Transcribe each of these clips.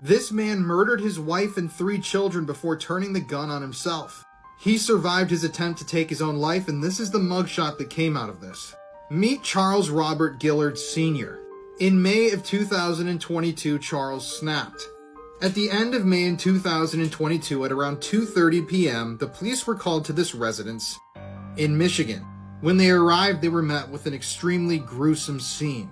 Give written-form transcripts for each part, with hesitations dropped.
This man murdered his wife and 3 children before turning the gun on himself. He survived his attempt to take his own life, and this is the mugshot that came out of this. Meet Charles Robert Gillard Sr. In May of 2022, Charles snapped. At the end of May in 2022, at around 2:30 p.m., the police were called to this residence in Michigan. When they arrived, they were met with an extremely gruesome scene.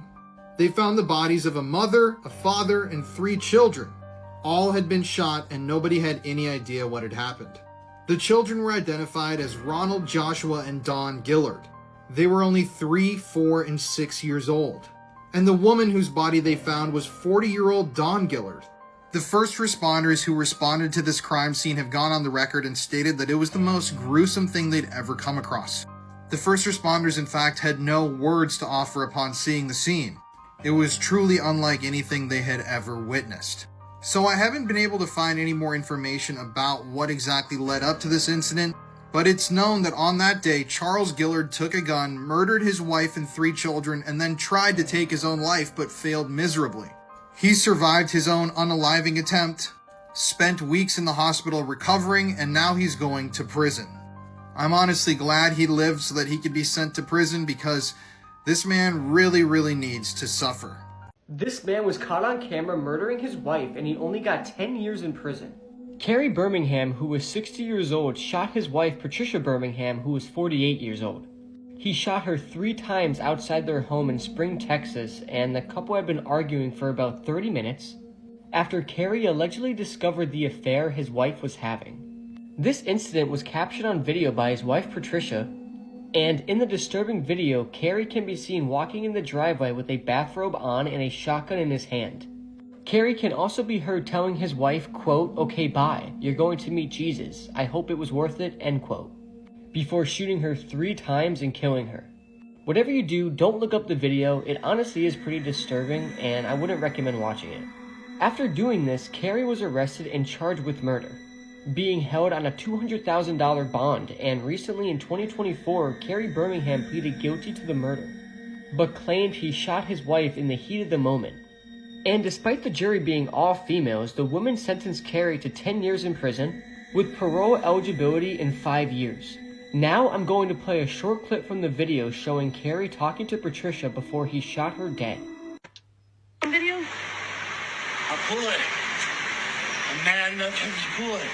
They found the bodies of a mother, a father, and 3 children. All had been shot, and nobody had any idea what had happened. The children were identified as Ronald, Joshua, and Dawn Gillard. They were only 3, 4, and 6 years old. And the woman whose body they found was 40-year-old Dawn Gillard. The first responders who responded to this crime scene have gone on the record and stated that it was the most gruesome thing they'd ever come across. The first responders, in fact, had no words to offer upon seeing the scene. It was truly unlike anything they had ever witnessed. So I haven't been able to find any more information about what exactly led up to this incident, but it's known that on that day, Charles Gillard took a gun, murdered his wife and 3 children, and then tried to take his own life but failed miserably. He survived his own unaliving attempt, spent weeks in the hospital recovering, and now he's going to prison. I'm honestly glad he lived so that he could be sent to prison, because this man really needs to suffer. This man was caught on camera murdering his wife, and he only got 10 years in prison. Carrie Birmingham, who was 60 years old, shot his wife Patricia Birmingham, who was 48 years old. He shot her 3 times outside their home in Spring, Texas, and the couple had been arguing for about 30 minutes after Carrie allegedly discovered the affair his wife was having. This incident was captured on video by his wife Patricia, and in the disturbing video, Carrie can be seen walking in the driveway with a bathrobe on and a shotgun in his hand. Carrie can also be heard telling his wife, quote, "Okay, bye. You're going to meet Jesus. I hope it was worth it," end quote, before shooting her 3 times and killing her. Whatever you do, don't look up the video. It honestly is pretty disturbing, and I wouldn't recommend watching it. After doing this, Carrie was arrested and charged with murder, being held on a $200,000 bond, and recently in 2024, Carrie Birmingham pleaded guilty to the murder, but claimed he shot his wife in the heat of the moment. And despite the jury being all females, the woman sentenced Carrie to 10 years in prison, with parole eligibility in 5 years. Now I'm going to play a short clip from the video showing Carrie talking to Patricia before he shot her dead. Video? I'll pull it. I'm mad enough to pull it.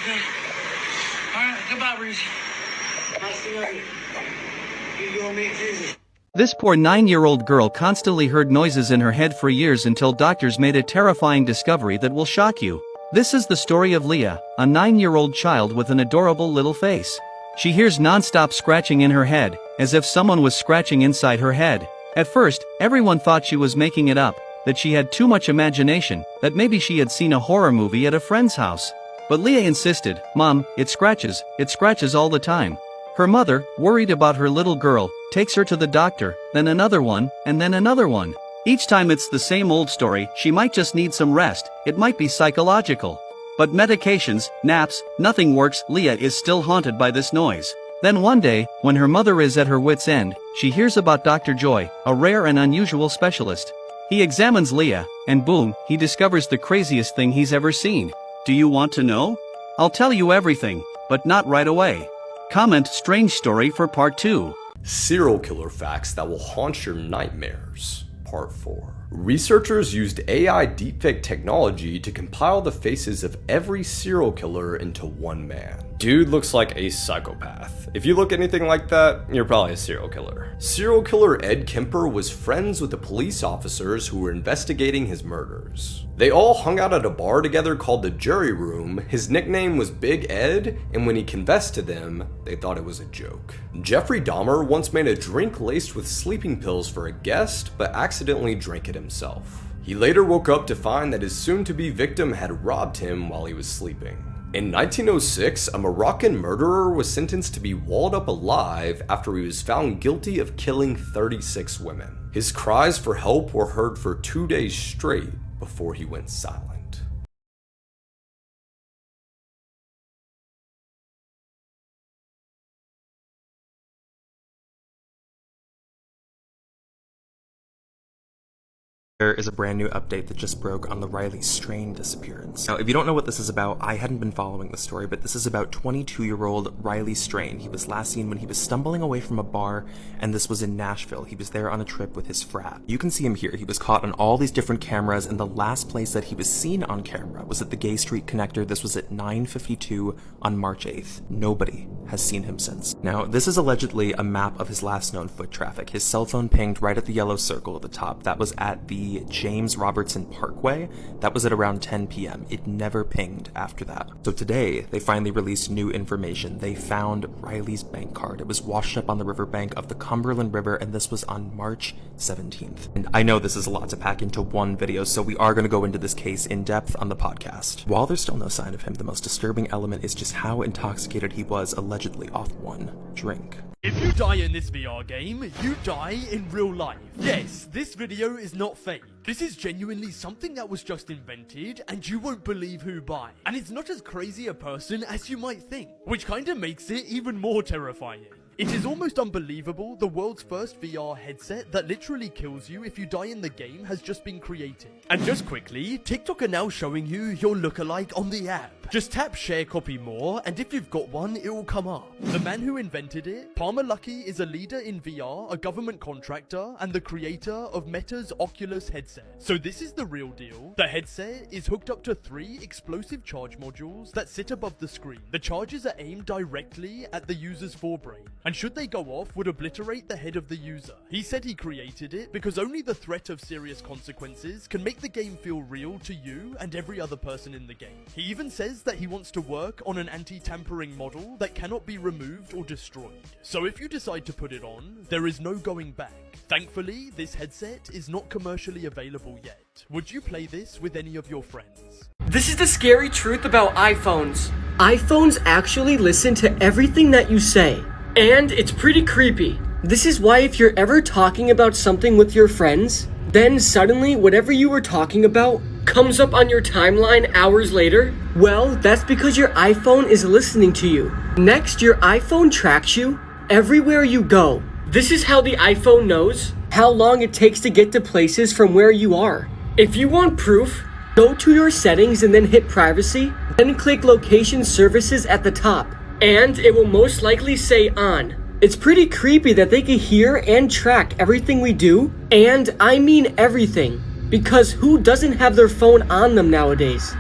Okay. Alright, goodbye, Reese. Nice to know you. You go meet Jesus. This poor 9-year-old girl constantly heard noises in her head for years until doctors made a terrifying discovery that will shock you. This is the story of Leah, a 9-year-old child with an adorable little face. She hears non-stop scratching in her head, as if someone was scratching inside her head. At first, everyone thought she was making it up, that she had too much imagination, that maybe she had seen a horror movie at a friend's house. But Leah insisted, "Mom, it scratches all the time." Her mother, worried about her little girl, takes her to the doctor, then another one, and then another one. Each time it's the same old story, she might just need some rest, it might be psychological. But medications, naps, nothing works. Leah is still haunted by this noise. Then one day, when her mother is at her wit's end, she hears about Dr. Joy, a rare and unusual specialist. He examines Leah, and boom, he discovers the craziest thing he's ever seen. Do you want to know? I'll tell you everything, but not right away. Comment strange story for part 2. Serial killer facts that will haunt your nightmares. Part 4. Researchers used AI deepfake technology to compile the faces of every serial killer into one man. Dude looks like a psychopath. If you look anything like that, you're probably a serial killer. Serial killer Ed Kemper was friends with the police officers who were investigating his murders. They all hung out at a bar together called the Jury Room. His nickname was Big Ed, and when he confessed to them, they thought it was a joke. Jeffrey Dahmer once made a drink laced with sleeping pills for a guest, but accidentally drank it himself. He later woke up to find that his soon-to-be victim had robbed him while he was sleeping. In 1906, a Moroccan murderer was sentenced to be walled up alive after he was found guilty of killing 36 women. His cries for help were heard for 2 days straight before he went silent. There is a brand new update that just broke on the Riley Strain disappearance. Now, if you don't know what this is about, I hadn't been following the story, but this is about 22-year-old Riley Strain. He was last seen when he was stumbling away from a bar, and this was in Nashville. He was there on a trip with his frat. You can see him here. He was caught on all these different cameras, and the last place that he was seen on camera was at the Gay Street Connector. This was at 9:52 on March 8th. Nobody has seen him since. Now, this is allegedly a map of his last known foot traffic. His cell phone pinged right at the yellow circle at the top. That was at the James Robertson Parkway. That was at around 10 p.m. It never pinged after that. So today, they finally released new information. They found Riley's bank card. It was washed up on the riverbank of the Cumberland River, and this was on March 17th. And I know this is a lot to pack into one video, so we are going to go into this case in depth on the podcast. While there's still no sign of him, the most disturbing element is just how intoxicated he was, allegedly off one drink. If you die in this VR game, you die in real life. Yes, this video is not fake. This is genuinely something that was just invented, and you won't believe who by. And it's not as crazy a person as you might think, which kinda makes it even more terrifying. It is almost unbelievable the world's first VR headset that literally kills you if you die in the game has just been created. And just quickly, TikTok are now showing you your lookalike on the app. Just tap share copy more, and if you've got one, it will come up. The man who invented it, Palmer Luckey, is a leader in VR, a government contractor, and the creator of Meta's Oculus headset. So this is the real deal. The headset is hooked up to 3 explosive charge modules that sit above the screen. The charges are aimed directly at the user's forebrain, and should they go off, would obliterate the head of the user. He said he created it because only the threat of serious consequences can make the game feel real to you and every other person in the game. He even says that he wants to work on an anti-tampering model that cannot be removed or destroyed. So if you decide to put it on, there is no going back. Thankfully, this headset is not commercially available yet. Would you play this with any of your friends? This is the scary truth about iPhones. iPhones actually listen to everything that you say. And it's pretty creepy. This is why if you're ever talking about something with your friends, then suddenly whatever you were talking about comes up on your timeline hours later, well, that's because your iPhone is listening to you. Next, your iPhone tracks you everywhere you go. This is how the iPhone knows how long it takes to get to places from where you are. If you want proof, go to your settings and then hit privacy, then click location services at the top, and it will most likely say on. It's pretty creepy that they can hear and track everything we do, and I mean everything, because who doesn't have their phone on them nowadays?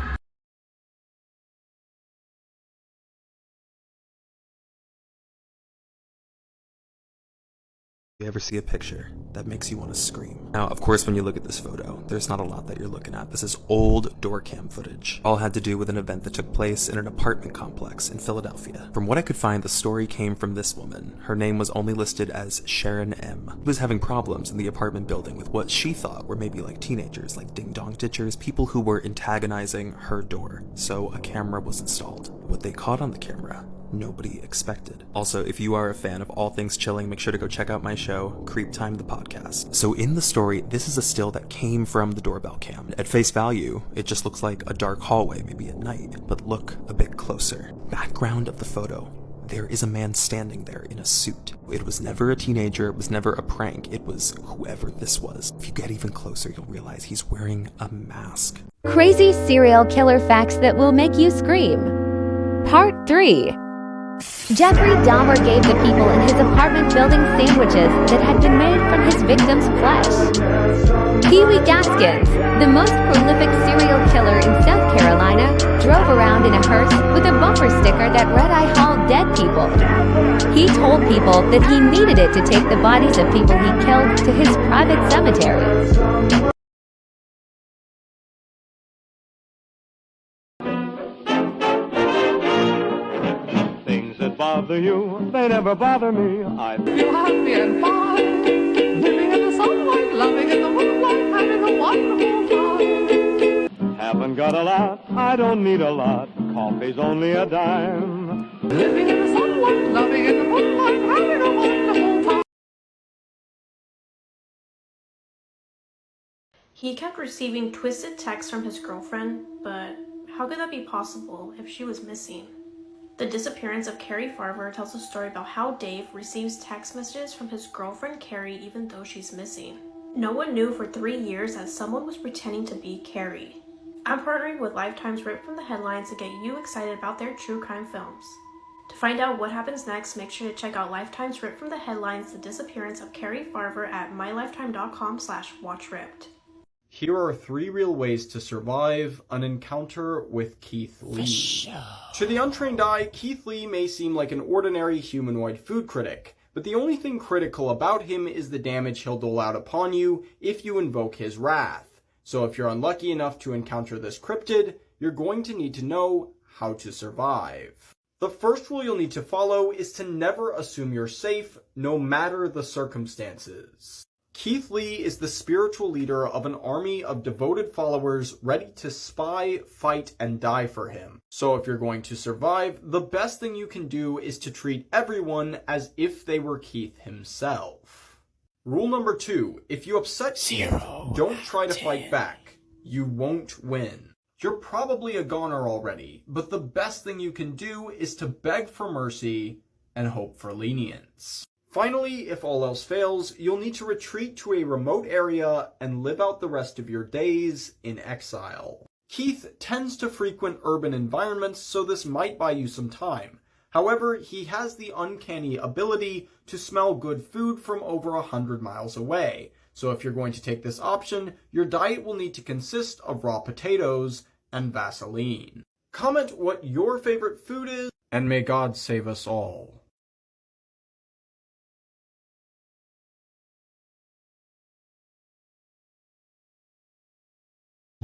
You ever see a picture that makes you want to scream? Now, of course, when you look at this photo, there's not a lot that you're looking at. This is old door cam footage. All had to do with an event that took place in an apartment complex in Philadelphia. From what I could find, the story came from this woman. Her name was only listed as Sharon M. She was having problems in the apartment building with what she thought were maybe like teenagers, like ding-dong ditchers, people who were antagonizing her door. So a camera was installed. What they caught on the camera, nobody expected. Also, if you are a fan of all things chilling, make sure to go check out my show, Creep Time the Podcast. So in the story, this is a still that came from the doorbell cam. At face value, it just looks like a dark hallway, maybe at night, but look a bit closer. Background of the photo, there is a man standing there in a suit. It was never a teenager, it was never a prank, it was whoever this was. If you get even closer, you'll realize he's wearing a mask. Crazy serial killer facts that will make you scream. Part 3. Jeffrey Dahmer gave the people in his apartment building sandwiches that had been made from his victims' flesh. Pee-wee Gaskins, the most prolific serial killer in South Carolina, drove around in a hearse with a bumper sticker that read "I haul dead people." He told people that he needed it to take the bodies of people he killed to his private cemetery. Bother you, they never bother me. I feel happy and fine, living in the sunlight, loving in the moonlight, having a wonderful time. Haven't got a lot, I don't need a lot, coffee's only a dime. Living in the sunlight, loving in the moonlight, having a wonderful time. He kept receiving twisted texts from his girlfriend, but how could that be possible if she was missing? The disappearance of Carrie Farver tells a story about how Dave receives text messages from his girlfriend Carrie even though she's missing. No one knew for 3 years that someone was pretending to be Carrie. I'm partnering with Lifetime's Ripped from the Headlines to get you excited about their true crime films. To find out what happens next, make sure to check out Lifetime's Ripped from the Headlines, The Disappearance of Carrie Farver at mylifetime.com/watchripped. Here are 3 real ways to survive an encounter with Keith Lee. To the untrained eye, Keith Lee may seem like an ordinary humanoid food critic, but the only thing critical about him is the damage he'll dole out upon you if you invoke his wrath. So if you're unlucky enough to encounter this cryptid, you're going to need to know how to survive. The first rule you'll need to follow is to never assume you're safe, no matter the circumstances. Keith Lee is the spiritual leader of an army of devoted followers ready to spy, fight, and die for him. So if you're going to survive, the best thing you can do is to treat everyone as if they were Keith himself. Rule number 2, if you upset Keith, don't try to fight back. You won't win. You're probably a goner already, but the best thing you can do is to beg for mercy and hope for lenience. Finally, if all else fails, you'll need to retreat to a remote area and live out the rest of your days in exile. Keith tends to frequent urban environments, so this might buy you some time. However, he has the uncanny ability to smell good food from over 100 miles away. So if you're going to take this option, your diet will need to consist of raw potatoes and Vaseline. Comment what your favorite food is, and may God save us all.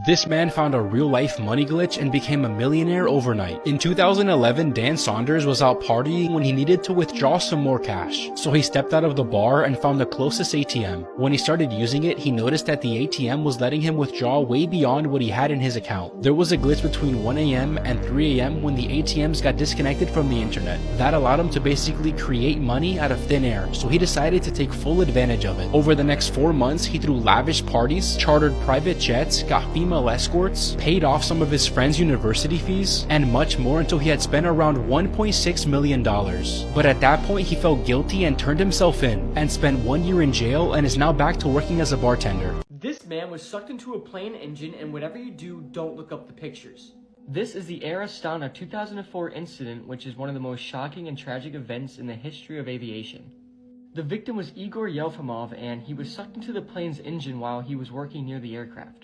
This man found a real-life money glitch and became a millionaire overnight. In 2011, Dan Saunders was out partying when he needed to withdraw some more cash. So he stepped out of the bar and found the closest ATM. When he started using it, he noticed that the ATM was letting him withdraw way beyond what he had in his account. There was a glitch between 1 a.m. and 3 a.m. when the ATMs got disconnected from the internet. That allowed him to basically create money out of thin air, so he decided to take full advantage of it. Over the next 4 months, he threw lavish parties, chartered private jets, got female escorts, paid off some of his friends' university fees, and much more until he had spent around $1.6 million. But at that point he felt guilty and turned himself in, and spent 1 year in jail and is now back to working as a bartender. This man was sucked into a plane engine, and whatever you do, don't look up the pictures. This is the Air Astana 2004 incident, which is one of the most shocking and tragic events in the history of aviation. The victim was Igor Yelfimov, and he was sucked into the plane's engine while he was working near the aircraft.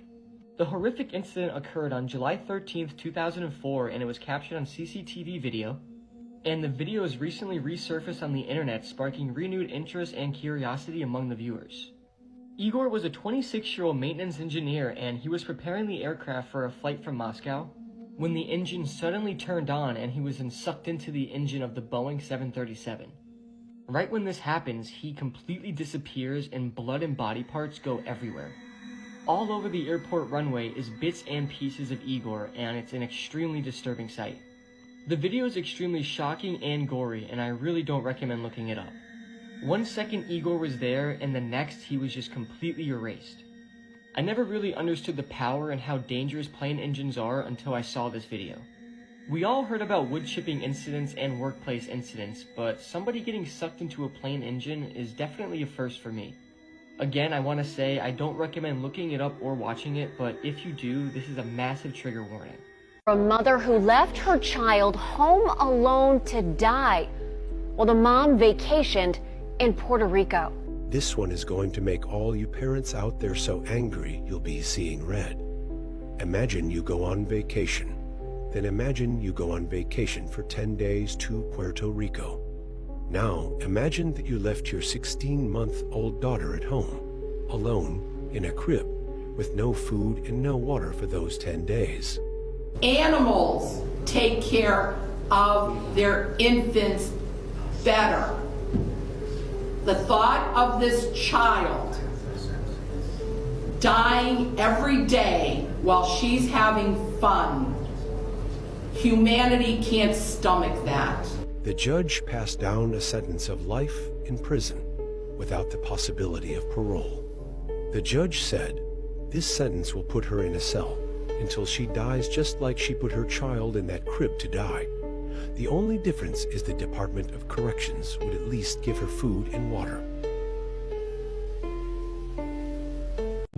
The horrific incident occurred on July 13th, 2004, and it was captured on CCTV video. And the video has recently resurfaced on the internet, sparking renewed interest and curiosity among the viewers. Igor was a 26-year-old maintenance engineer, and he was preparing the aircraft for a flight from Moscow when the engine suddenly turned on and he was then sucked into the engine of the Boeing 737. Right when this happens, he completely disappears and blood and body parts go everywhere. All over the airport runway is bits and pieces of Igor, and it's an extremely disturbing sight. The video is extremely shocking and gory, and I really don't recommend looking it up. 1 second Igor was there, and the next he was just completely erased. I never really understood the power and how dangerous plane engines are until I saw this video. We all heard about wood chipping incidents and workplace incidents, but somebody getting sucked into a plane engine is definitely a first for me. Again, I want to say I don't recommend looking it up or watching it, but if you do, this is a massive trigger warning. A mother who left her child home alone to die while the mom vacationed in Puerto Rico. This one is going to make all you parents out there so angry you'll be seeing red. Imagine you go on vacation. Then imagine you go on vacation for 10 days to Puerto Rico. Now, imagine that you left your 16-month-old daughter at home, alone, in a crib, with no food and no water for those 10 days. Animals take care of their infants better. The thought of this child dying every day while she's having fun, humanity can't stomach that. The judge passed down a sentence of life in prison without the possibility of parole. The judge said, this sentence will put her in a cell until she dies just like she put her child in that crib to die. The only difference is the Department of Corrections would at least give her food and water.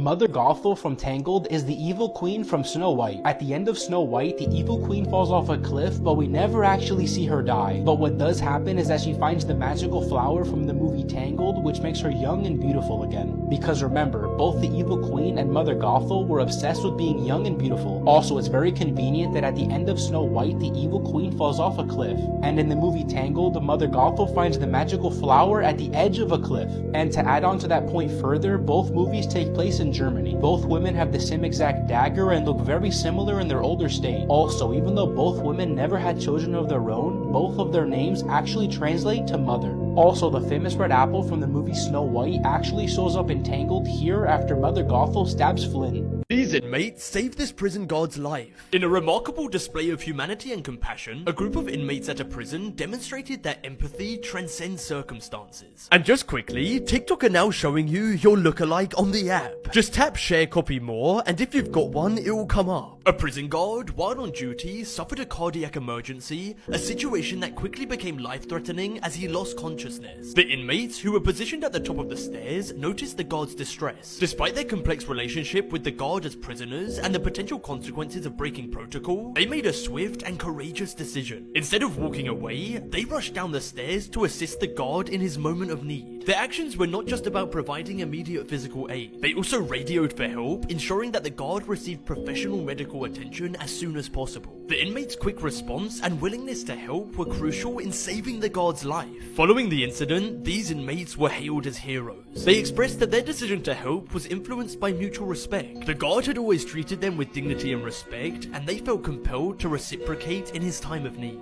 Mother Gothel from Tangled is the evil queen from Snow White. At the end of Snow White, the evil queen falls off a cliff, but we never actually see her die. But what does happen is that she finds the magical flower from the movie Tangled, which makes her young and beautiful again. Because remember, both the evil queen and Mother Gothel were obsessed with being young and beautiful. Also, it's very convenient that at the end of Snow White, the evil queen falls off a cliff. And in the movie Tangled, Mother Gothel finds the magical flower at the edge of a cliff. And to add on to that point further, both movies take place in Germany. Both women have the same exact dagger and look very similar in their older state. Also, even though both women never had children of their own, both of their names actually translate to mother. Also, the famous red apple from the movie Snow White actually shows up in Tangled here after Mother Gothel stabs Flynn. These inmates saved this prison guard's life. In a remarkable display of humanity and compassion, a group of inmates at a prison demonstrated that empathy transcends circumstances. And just quickly, TikTok are now showing you your lookalike on the app. Just tap share copy more, and if you've got one, it will come up. A prison guard, while on duty, suffered a cardiac emergency, a situation that quickly became life-threatening as he lost consciousness. The inmates, who were positioned at the top of the stairs, noticed the guard's distress. Despite their complex relationship with the guard as prisoners and the potential consequences of breaking protocol, they made a swift and courageous decision. Instead of walking away, they rushed down the stairs to assist the guard in his moment of need. Their actions were not just about providing immediate physical aid, they also radioed for help, ensuring that the guard received professional medical attention as soon as possible. The inmates' quick response and willingness to help were crucial in saving the guard's life. Following the incident, these inmates were hailed as heroes. They expressed that their decision to help was influenced by mutual respect. The guard had always treated them with dignity and respect, and they felt compelled to reciprocate in his time of need.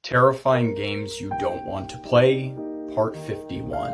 Terrifying Games You Don't Want to Play, Part 51.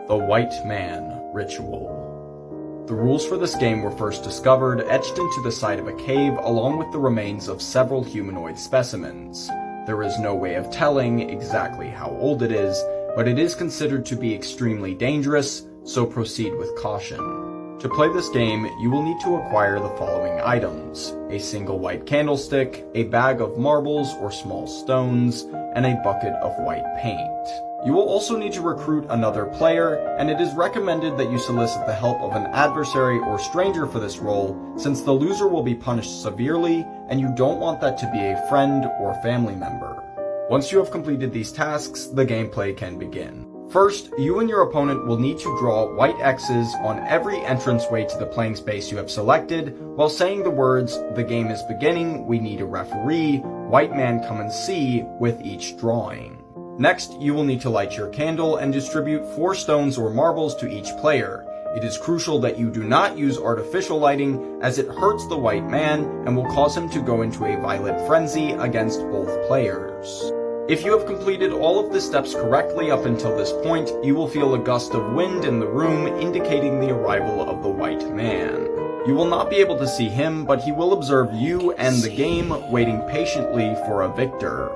The White Man Ritual. The rules for this game were first discovered etched into the side of a cave along with the remains of several humanoid specimens. There is no way of telling exactly how old it is, but it is considered to be extremely dangerous, so proceed with caution. To play this game, you will need to acquire the following items: a single white candlestick, a bag of marbles or small stones, and a bucket of white paint. You will also need to recruit another player, and it is recommended that you solicit the help of an adversary or stranger for this role, since the loser will be punished severely, and you don't want that to be a friend or family member. Once you have completed these tasks, the gameplay can begin. First, you and your opponent will need to draw white X's on every entranceway to the playing space you have selected, while saying the words, "The game is beginning, we need a referee, white man come and see," with each drawing. Next, you will need to light your candle and distribute 4 stones or marbles to each player. It is crucial that you do not use artificial lighting, as it hurts the white man and will cause him to go into a violent frenzy against both players. If you have completed all of the steps correctly up until this point, you will feel a gust of wind in the room indicating the arrival of the white man. You will not be able to see him, but he will observe you and the game, waiting patiently for a victor.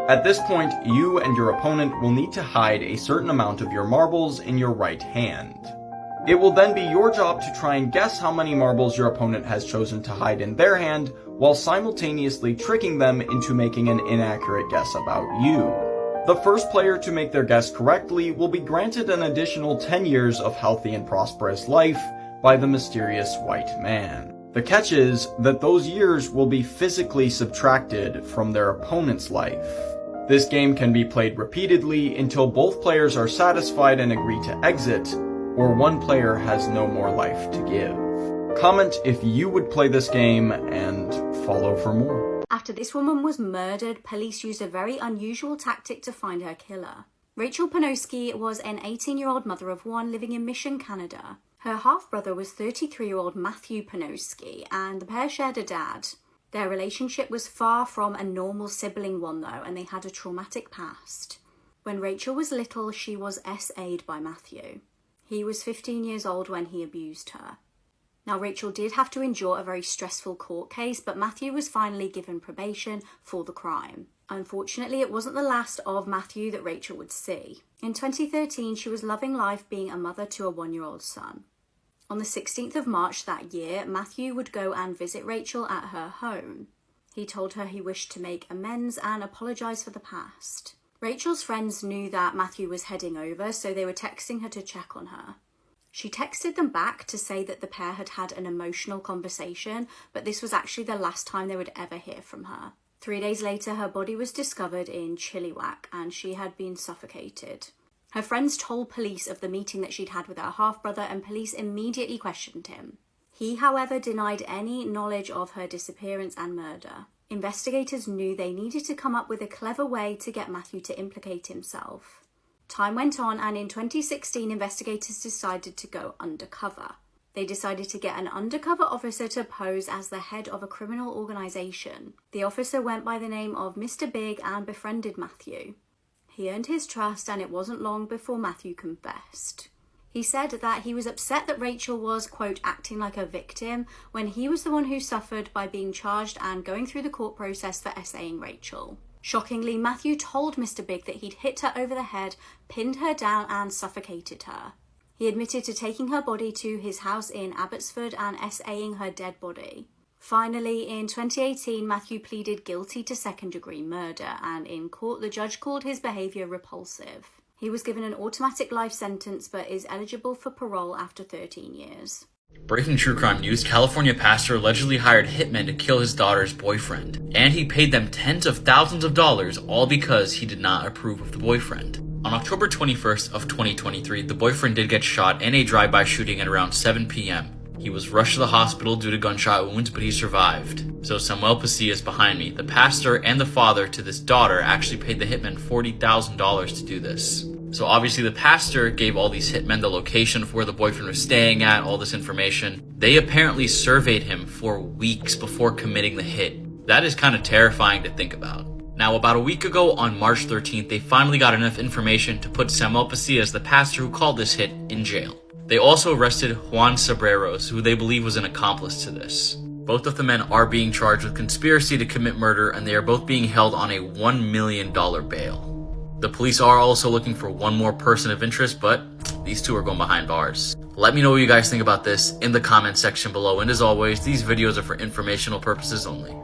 At this point, you and your opponent will need to hide a certain amount of your marbles in your right hand. It will then be your job to try and guess how many marbles your opponent has chosen to hide in their hand, while simultaneously tricking them into making an inaccurate guess about you. The first player to make their guess correctly will be granted an additional 10 years of healthy and prosperous life by the mysterious white man. The catch is that those years will be physically subtracted from their opponent's life. This game can be played repeatedly until both players are satisfied and agree to exit, or one player has no more life to give. Comment if you would play this game, and follow for more. After this woman was murdered, police used a very unusual tactic to find her killer. Rachel Panoski was an 18-year-old mother of 1 living in Mission, Canada. Her half-brother was 33-year-old Matthew Panoski, and the pair shared a dad. Their relationship was far from a normal sibling one though, and they had a traumatic past. When Rachel was little, she was SA'd by Matthew. He was 15 years old when he abused her. Now, Rachel did have to endure a very stressful court case, but Matthew was finally given probation for the crime. Unfortunately, it wasn't the last of Matthew that Rachel would see. In 2013, she was loving life being a mother to a 1-year-old son. On the 16th of March that year, Matthew would go and visit Rachel at her home. He told her he wished to make amends and apologize for the past. Rachel's friends knew that Matthew was heading over, so they were texting her to check on her. She texted them back to say that the pair had had an emotional conversation, but this was actually the last time they would ever hear from her. 3 days later, her body was discovered in Chilliwack and she had been suffocated. Her friends told police of the meeting that she'd had with her half-brother and police immediately questioned him. He, however, denied any knowledge of her disappearance and murder. Investigators knew they needed to come up with a clever way to get Matthew to implicate himself. Time went on, and in 2016, investigators decided to go undercover. They decided to get an undercover officer to pose as the head of a criminal organisation. The officer went by the name of Mr. Big and befriended Matthew. He earned his trust, and it wasn't long before Matthew confessed. He said that he was upset that Rachel was, quote, acting like a victim when he was the one who suffered by being charged and going through the court process for essaying Rachel. Shockingly, Matthew told Mr. Big that he'd hit her over the head, pinned her down and suffocated her. He admitted to taking her body to his house in Abbotsford and essaying her dead body. Finally, in 2018, Matthew pleaded guilty to second-degree murder, and in court the judge called his behaviour repulsive. He was given an automatic life sentence but is eligible for parole after 13 years. Breaking true crime news, California pastor allegedly hired hitmen to kill his daughter's boyfriend, and he paid them tens of thousands of dollars, all because he did not approve of the boyfriend. On October 21st of 2023, the boyfriend did get shot in a drive-by shooting at around 7 p.m. He was rushed to the hospital due to gunshot wounds, but he survived. So Samuel Pasillas behind me, the pastor and the father to this daughter, actually paid the hitmen $40,000 to do this. So obviously the pastor gave all these hitmen the location of where the boyfriend was staying at, all this information. They apparently surveyed him for weeks before committing the hit. That is kind of terrifying to think about. Now, about a week ago on March 13th, they finally got enough information to put Samuel Pasillas, the pastor who called this hit, in jail. They also arrested Juan Sabreros, who they believe was an accomplice to this. Both of the men are being charged with conspiracy to commit murder, and they are both being held on a $1 million bail. The police are also looking for one more person of interest, but these two are going behind bars. Let me know what you guys think about this in the comment section below, and as always, these videos are for informational purposes only.